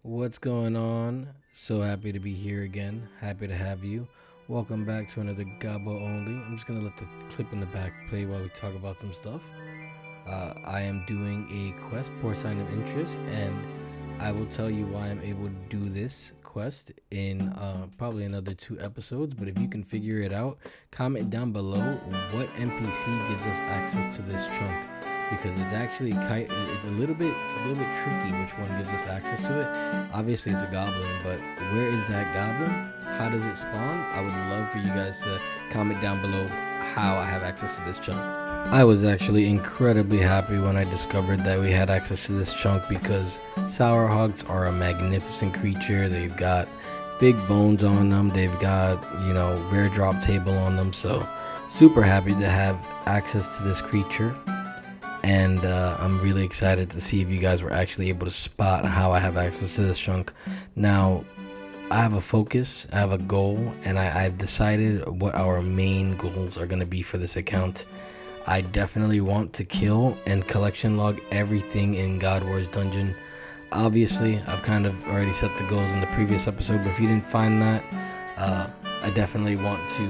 What's going on? So happy to be here again. Happy to have you. Welcome back to another Gabo Only. I'm just gonna let the clip in the back play while we talk about some stuff. I am doing a quest, Poor Sign of Interest, and I will tell you why I'm able to do this quest in probably another 2 episodes. But if you can figure it out, comment down below what NPC gives us access to this chunk, because it's a little bit tricky which one gives us access to it. Obviously, it's a goblin, but where is that goblin? How does it spawn? I would love for you guys to comment down below how I have access to this chunk. I was actually incredibly happy when I discovered that we had access to this chunk because sour hogs are a magnificent creature. They've got big bones on them. They've got, rare drop table on them. So super happy to have access to this creature. And I'm really excited to see if you guys were actually able to spot how I have access to this chunk. Now, I have a focus, I have a goal, and I've decided what our main goals are going to be for this account. I definitely want to kill and collection log everything in God Wars Dungeon. Obviously, I've kind of already set the goals in the previous episode, but if you didn't find that, I definitely want to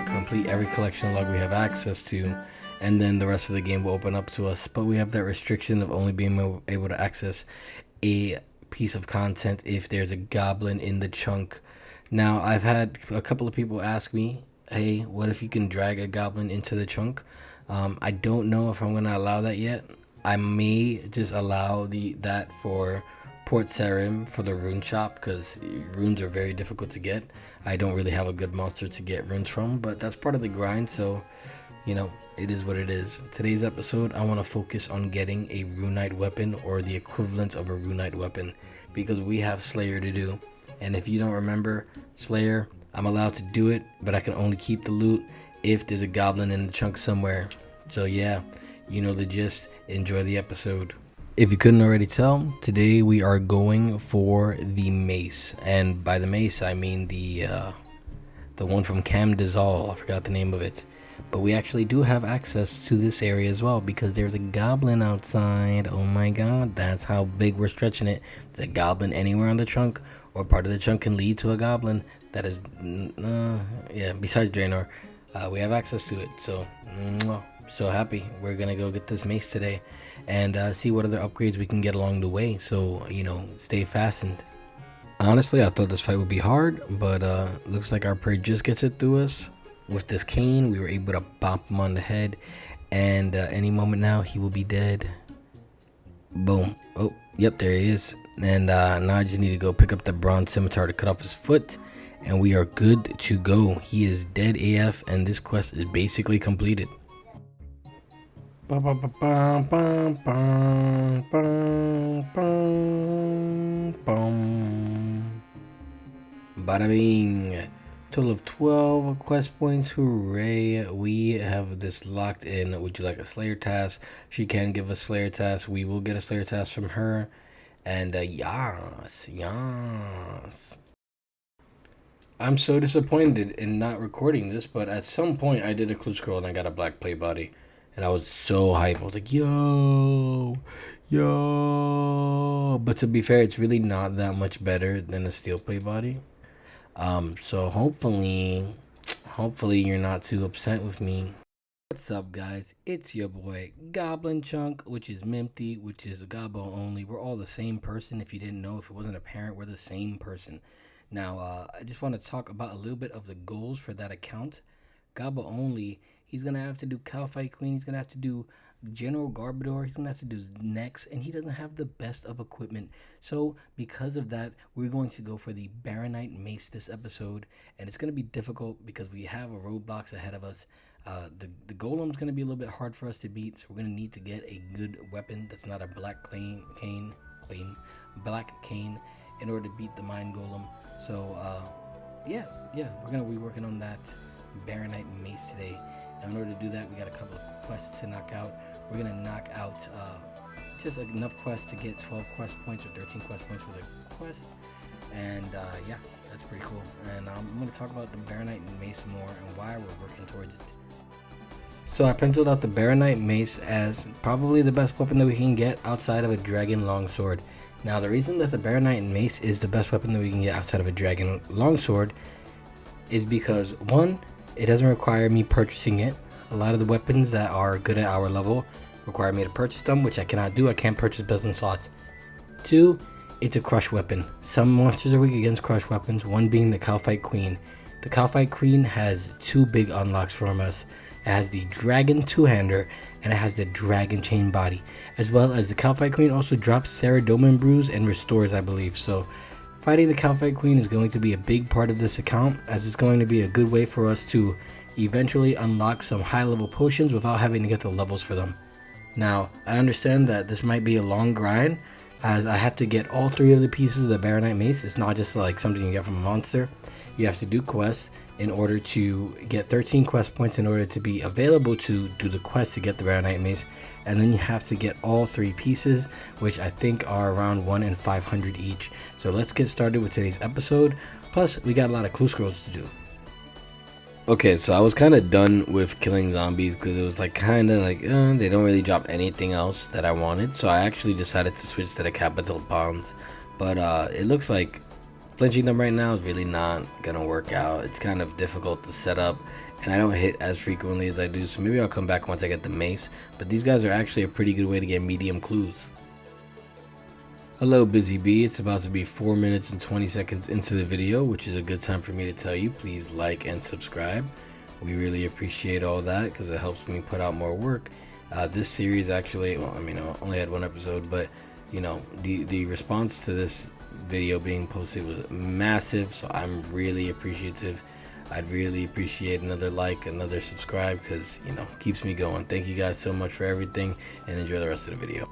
complete every collection log we have access to, and then the rest of the game will open up to us. But we have that restriction of only being able to access a piece of content if there's a goblin in the chunk. Now, I've had a couple of people ask me, hey, what if you can drag a goblin into the chunk? I don't know if I'm going to allow that yet. I may just allow that for Port Sarim for the rune shop, because runes are very difficult to get. I don't really have a good monster to get runes from, but that's part of the grind, so it is what it is. Today's episode, I want to focus on getting a runite weapon, or the equivalent of a runite weapon, because we have Slayer to do. And if you don't remember Slayer, I'm allowed to do it, but I can only keep the loot if there's a goblin in the chunk somewhere. So yeah, you know the gist. Enjoy the episode. If you couldn't already tell, today we are going for the mace, and by the mace I mean the one from Cam Dizal. I forgot the name of it, but we actually do have access to this area as well because there's a goblin outside. Oh my god, that's how big we're stretching it. There's a goblin anywhere on the chunk, or part of the chunk can lead to a goblin. That is, besides Draenor, we have access to it. So happy. We're gonna go get this mace today and see what other upgrades we can get along the way. So stay fastened. Honestly, I thought this fight would be hard, but looks like our prey just gets it through us. With this cane, we were able to bop him on the head, and any moment now he will be dead. Boom. Oh, yep, there he is. And now I just need to go pick up the bronze scimitar to cut off his foot, and we are good to go. He is dead AF, and this quest is basically completed. Bada bing. Total of 12 quest points. Hooray. We have this locked in. Would you like a Slayer task? She can give us Slayer task. We will get a Slayer task from her. And yes. I'm so disappointed in not recording this, but at some point I did a clue scroll and I got a black plate body. And I was so hyped. I was like, yo. But to be fair, it's really not that much better than a steel plate body. So hopefully you're not too upset with me. What's up, guys? It's your boy Goblin Chunk, which is Mimpty, which is a Gabo only. We're all the same person. If you didn't know, if it wasn't apparent, we're the same person. Now, I just want to talk about a little bit of the goals for that account. Gabo only, he's gonna have to do Calphite Queen. He's gonna have to do General Garbador. He's gonna have to do Nex, and he doesn't have the best of equipment. So because of that, we're going to go for the Baronite Mace this episode, and it's gonna be difficult because we have a roadblocks ahead of us. The Golem's gonna be a little bit hard for us to beat, so we're gonna need to get a good weapon that's not a black cane, in order to beat the Mine Golem. So yeah, we're gonna be working on that Baronite Mace today. Now, in order to do that, we got a couple of quests to knock out. We're gonna knock out just enough quests to get 12 quest points or 13 quest points for the quest, and yeah, that's pretty cool. And I'm gonna talk about the Baronite Mace more and why we're working towards it. So I penciled out the Baronite Mace as probably the best weapon that we can get outside of a Dragon Longsword. Now, the reason that the Baronite Mace is the best weapon that we can get outside of a Dragon Longsword is because, one, it doesn't require me purchasing it. A lot of the weapons that are good at our level require me to purchase them, which I cannot do. I can't purchase bells and slots. Two, it's a crush weapon. Some monsters are weak against crush weapons, one being the Calphite Queen. The Calphite Queen has two big unlocks from us. It has the Dragon Two-Hander, and it has the Dragon Chain Body. As well as the Calphite Queen also drops Ceradoman Brews and restores, I believe. So fighting the Calphite Queen is going to be a big part of this account, as it's going to be a good way for us to eventually unlock some high-level potions without having to get the levels for them. Now, I understand that this might be a long grind, as I have to get all three of the pieces of the Baronite Mace. It's not just like something you get from a monster. You have to do quests in order to get 13 quest points in order to be available to do the quest to get the Baronite Mace, and then you have to get all three pieces, which I think are around 1 in 500 each. So let's get started with today's episode. Plus, we got a lot of clue scrolls to do. Okay, so I was kind of done with killing zombies because it was like kind of like they don't really drop anything else that I wanted. So I actually decided to switch to the capital bombs, but it looks like flinching them right now is really not gonna work out. It's kind of difficult to set up, and I don't hit as frequently as I do, so maybe I'll come back once I get the mace. But these guys are actually a pretty good way to get medium clues. Hello Busy Bee, it's about to be 4 minutes and 20 seconds into the video, which is a good time for me to tell you, please like and subscribe. We really appreciate all that because it helps me put out more work. This series actually, well, I mean, I only had one episode, but you know, the response to this video being posted was massive, so I'm really appreciative. I'd really appreciate another like, another subscribe, because you know, keeps me going. Thank you guys so much for everything, and enjoy the rest of the video.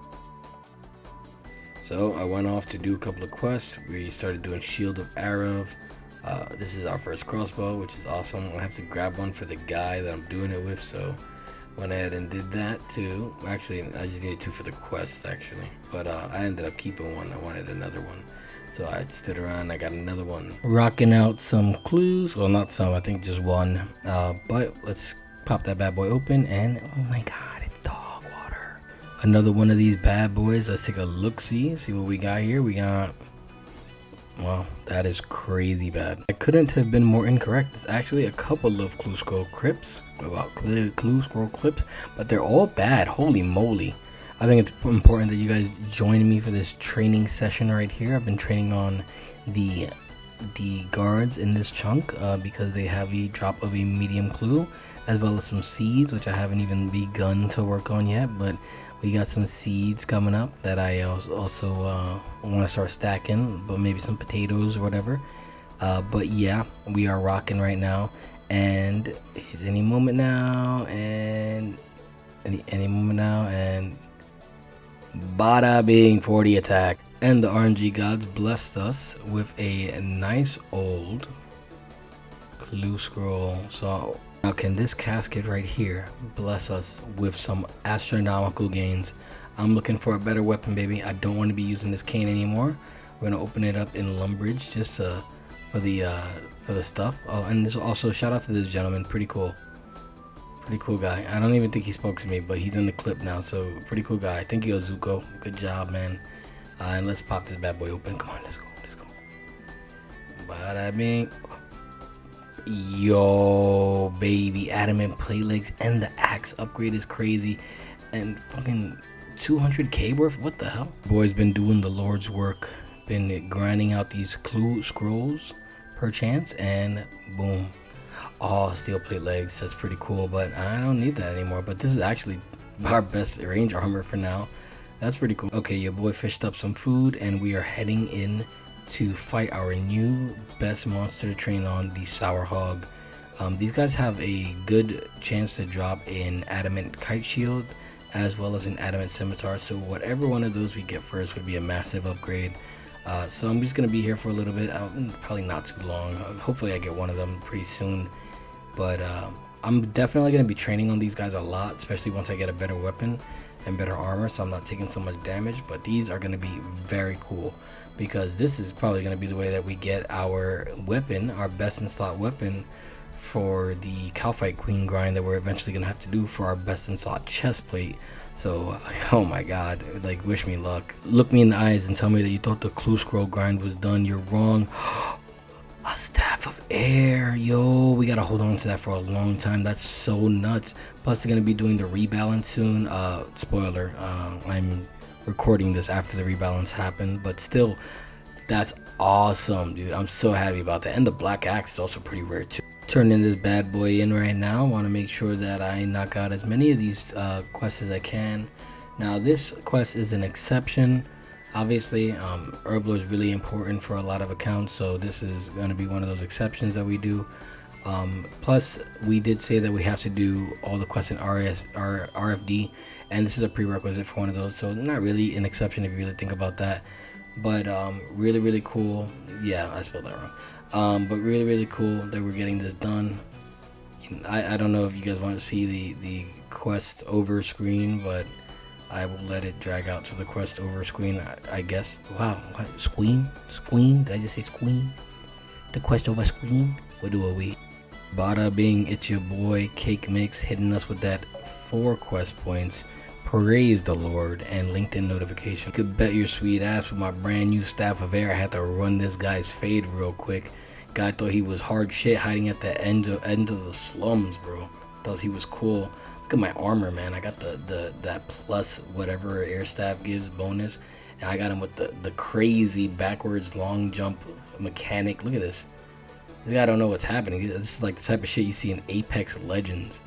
So I went off to do a couple of quests. We started doing Shield of Arav. This is our first crossbow, which is awesome. I have to grab one for the guy that I'm doing it with, so went ahead and did that too. Actually, I just needed two for the quest actually, but I ended up keeping one. I wanted another one, so I stood around. I got another one. Rocking out some clues. Well, not some. I think just one. But let's pop that bad boy open, and oh my god, it's dog water. Another one of these bad boys. Let's take a look-see. See what we got here. We got. Wow, that is crazy bad. I couldn't have been more incorrect. It's actually a couple of clue scroll clips, but they're all bad. Holy moly. I think it's important that you guys join me for this training session right here. I've been training on the guards in this chunk because they have a drop of a medium clue, as well as some seeds, which I haven't even begun to work on yet, but we got some seeds coming up that I also want to start stacking, but maybe some potatoes or whatever. But yeah, we are rocking right now, and any moment now, and any moment now, and bada bing, 40 attack. And the RNG gods blessed us with a nice old clue scroll. So now can this casket right here bless us with some astronomical gains? I'm looking for a better weapon, baby. I don't want to be using this cane anymore. We're gonna open it up in Lumbridge just for the stuff. Oh, and there's also shout out to this gentleman. Pretty cool guy. I don't even think he spoke to me, but he's in the clip now, so pretty cool guy. Thank you, Azuko. Good job, man. And let's pop this bad boy open. Come on, let's go. Bada bing. Yo, baby, adamant plate legs and the axe upgrade is crazy, and fucking 200k worth. What the hell? Boy's been doing the Lord's work, been grinding out these clue scrolls per chance, and boom. Oh, steel plate legs. That's pretty cool, but I don't need that anymore. But this is actually our best range armor for now. That's pretty cool. Okay, your boy fished up some food, and we are heading in to fight our new best monster to train on, the Sour Hog. These guys have a good chance to drop an adamant kite shield as well as an adamant scimitar, so whatever one of those we get first would be a massive upgrade. So I'm just gonna be here for a little bit, probably not too long. Hopefully I get one of them pretty soon, but I'm definitely gonna be training on these guys a lot, especially once I get a better weapon and better armor, so I'm not taking so much damage. But these are going to be very cool, because this is probably going to be the way that we get our weapon, our best in slot weapon for the Calphite Queen grind that we're eventually gonna have to do for our best in slot chest plate. So, oh my god, like, wish me luck. Look me in the eyes and tell me that you thought the clue scroll grind was done. You're wrong. A staff of air, yo, we gotta hold on to that for a long time. That's so nuts. Plus they're gonna be doing the rebalance soon. Spoiler, I'm recording this after the rebalance happened, but still, that's awesome, dude. I'm so happy about that. And the black axe is also pretty rare too. Turning this bad boy in right now. Want to make sure that I knock out as many of these quests as I can. Now this quest is an exception. Obviously, Herbalo is really important for a lot of accounts, so this is going to be one of those exceptions that we do. Plus, we did say that we have to do all the quests in RFD, and this is a prerequisite for one of those, so not really an exception if you really think about that. But really, really cool. Yeah, I spelled that wrong. But really, really cool that we're getting this done. I don't know if you guys want to see the quest over screen, but I will let it drag out to the quest over screen, I guess. Wow, what? Squeen? Did I just say squeen? The quest over screen? What do we? Bada bing, it's your boy Cake Mix hitting us with that 4 quest points. Praise the Lord, and LinkedIn notification. You could bet your sweet ass with my brand new staff of air I had to run this guy's fade real quick. Guy thought he was hard shit hiding at the end of the slums, bro. Thought he was cool. Look at my armor, man. I got that plus whatever air staff gives bonus, and I got him with the crazy backwards long jump mechanic. Look at this. This guy don't know what's happening. This is like the type of shit you see in Apex Legends.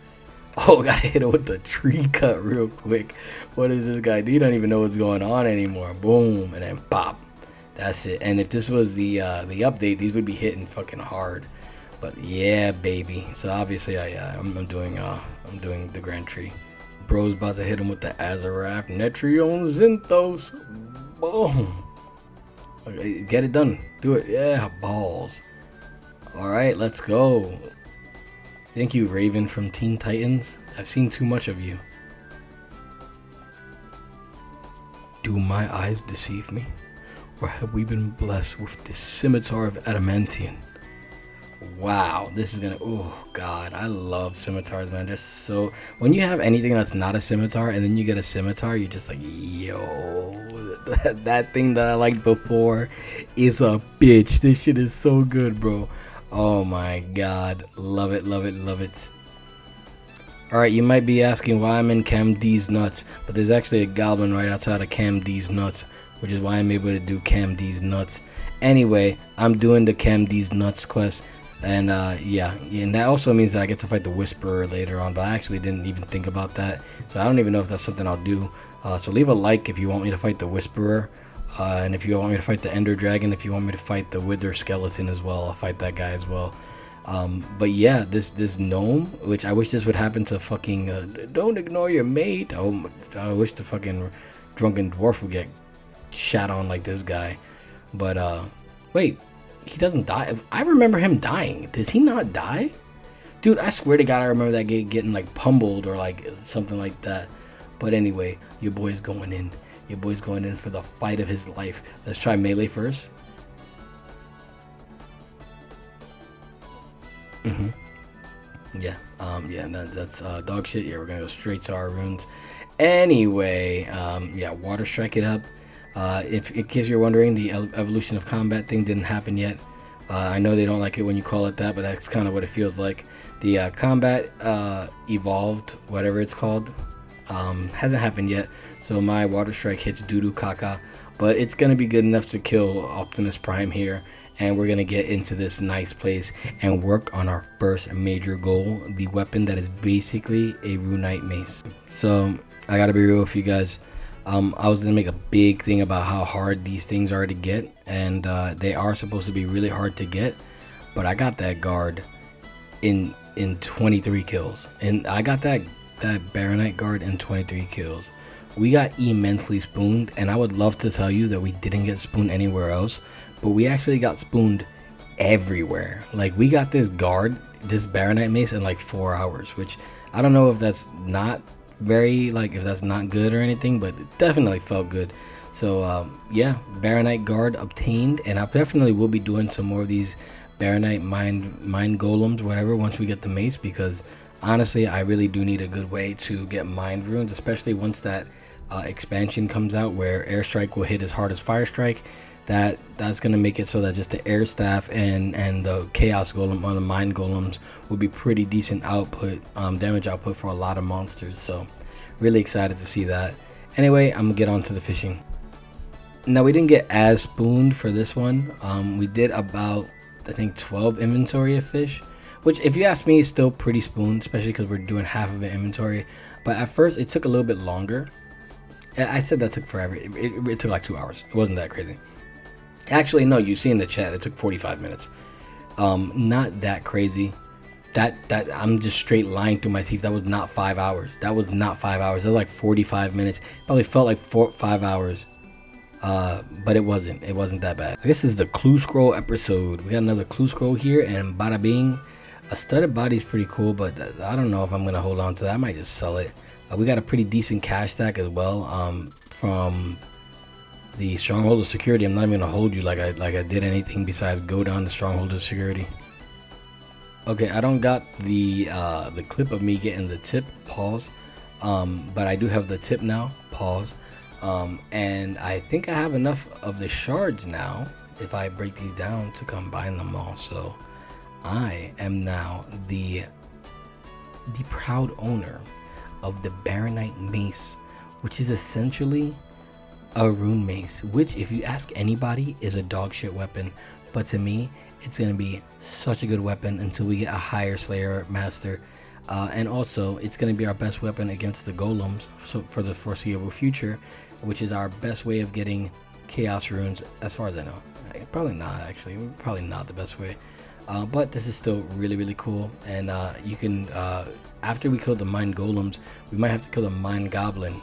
Oh, gotta hit him with the tree cut real quick. What does this guy do? He don't even know what's going on anymore. Boom, and then pop. That's it. And if this was the update, these would be hitting fucking hard. But yeah, baby. So obviously, I'm doing the Grand Tree. Bro's about to hit him with the Azarath Netrion Zinthos. Boom. Okay, get it done. Do it. Yeah, balls. All right, let's go. Thank you, Raven from Teen Titans. I've seen too much of you. Do my eyes deceive me? Or have we been blessed with the scimitar of adamantium? Wow, this is gonna, oh god, I love scimitars, man. Just so, when you have anything that's not a scimitar and then you get a scimitar, you're just like, yo, that thing that I liked before is a bitch. This shit is so good, bro. Oh my god, love it, love it, love it. Alright, you might be asking why I'm in Cam D's nuts, but there's actually a goblin right outside of Cam D's nuts, which is why I'm able to do Cam D's nuts. Anyway, I'm doing the Cam D's nuts quest, and yeah, and that also means that I get to fight the Whisperer later on, but I actually didn't even think about that, so I don't even know if that's something I'll do. So leave a like if you want me to fight the Whisperer. And if you want me to fight the Ender Dragon, if you want me to fight the Wither Skeleton as well, I'll fight that guy as well. But yeah, this gnome, which I wish this would happen to fucking, don't ignore your mate. Oh, I wish the fucking drunken dwarf would get shot on like this guy. But, wait, he doesn't die? I remember him dying. Does he not die? Dude, I swear to God, I remember that guy getting like pummeled or like something like that. But anyway, your boy's going in. Your boy's going in for the fight of his life. Let's try melee first. Yeah, that's dog shit. Yeah, we're gonna go straight to our runes. Anyway, yeah, water strike it up. If in case you're wondering, the evolution of combat thing didn't happen yet. I know they don't like it when you call it that, but that's kind of what it feels like. The combat evolved, whatever it's called, hasn't happened yet. So my water strike hits Doodoo Kaka, but it's gonna be good enough to kill Optimus Prime here, and we're gonna get into this nice place and work on our first major goal, the weapon that is basically a runite mace. So I gotta be real with you guys. I was gonna make a big thing about how hard these things are to get, and they are supposed to be really hard to get, but I got that guard in 23 kills, and I got that Baronite guard in 23 kills. We got immensely spooned, and I would love to tell you that we didn't get spooned anywhere else, but we actually got spooned everywhere. Like, we got this guard, this Baronite mace, in like 4 hours, which I don't know if that's not very, like, if that's not good or anything, but it definitely felt good. So yeah, Baronite guard obtained, and I definitely will be doing some more of these Baronite mine golems, whatever, once we get the mace, because honestly, I really do need a good way to get mind runes, especially once that expansion comes out where airstrike will hit as hard as fire strike. That's gonna make it so that just the air staff and the chaos golem or the mine golems will be pretty decent output, damage output for a lot of monsters. So really excited to see that. Anyway, I'm gonna get on to the fishing. Now, we didn't get as spooned for this one. We did about, I think, 12 inventory of fish, which, if you ask me, is still pretty spooned, especially because we're doing half of an inventory. But at first it took a little bit longer. I said that took forever. It took like 2 hours. It wasn't that crazy. Actually, no, you see in the chat it took 45 minutes. Not that crazy. That I'm just straight lying through my teeth. That was not 5 hours. That was not 5 hours. That was like 45 minutes. Probably felt like 5 hours. But it wasn't that bad. I guess this is the clue scroll episode. We got another clue scroll here, and bada bing. A studded body is pretty cool, but I don't know if I'm gonna hold on to that. I might just sell it. We got a pretty decent cash stack as well, from the Stronghold of Security. I'm not even gonna hold you like I did anything besides go down the Stronghold of Security. Okay, I don't got the clip of me getting the tip, pause, but I do have the tip now, pause. And I think I have enough of the shards now, if I break these down, to combine them all. So I am now the proud owner of the Baronite mace, which is essentially a rune mace, which, if you ask anybody, is a dog shit weapon. But to me, it's gonna be such a good weapon until we get a higher Slayer Master. And also, it's going to be our best weapon against the golems for the foreseeable future, which is our best way of getting chaos runes, as far as I know. Probably not, actually. Probably not the best way. But this is still really, really cool. And you can, after we kill the mine golems, we might have to kill a mine goblin.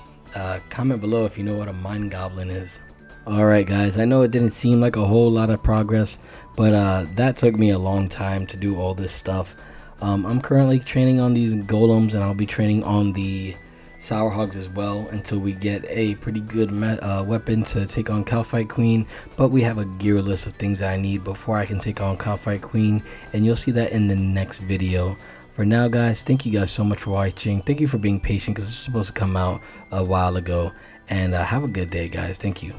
Comment below if you know what a mine goblin is. Alright guys, I know it didn't seem like a whole lot of progress, but that took me a long time to do all this stuff. I'm currently training on these golems, and I'll be training on the sour hogs as well until we get a pretty good weapon to take on Calphite Queen. But we have a gear list of things that I need before I can take on Calphite Queen, and you'll see that in the next video. For now guys, thank you guys so much for watching. Thank you for being patient, because it's supposed to come out a while ago. And have a good day guys. Thank you.